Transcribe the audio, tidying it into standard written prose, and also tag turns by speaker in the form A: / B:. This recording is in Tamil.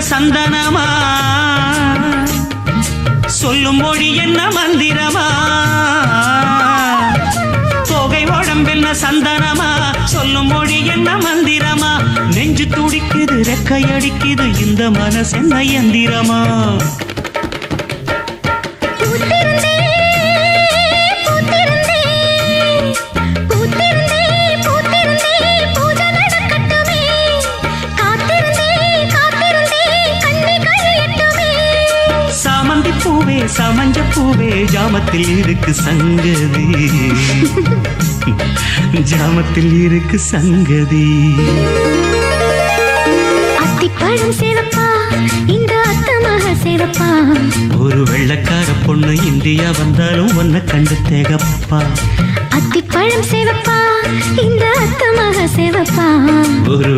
A: சந்தனமா சொல்லும் மொழி என்ன மந்திரமா தோகை உடம்பென்ன சந்தனமா சொல்லும் மொழி என்ன மந்திரமா நெஞ்சு துடிக்குது ரெக்கையடிக்குது இந்த மனசென்ன எந்திரமா பூவே சமஞ்ச பூவே ஜாமத்தில் இருக்கு சங்கதி ஜாமத்தில் இருக்கு சங்கதி
B: அத்திப்பழம் சிவப்பா இந்த அத்தமாக சிவப்பா
A: ஒரு வெள்ளக்கார பொண்ணு இந்தியா வந்தாலும் உன்னை கண்டு தேகப்பா
B: அத்திப்பழம் சிவப்பா இந்த அத்தமாக சிவப்பா
A: ஒரு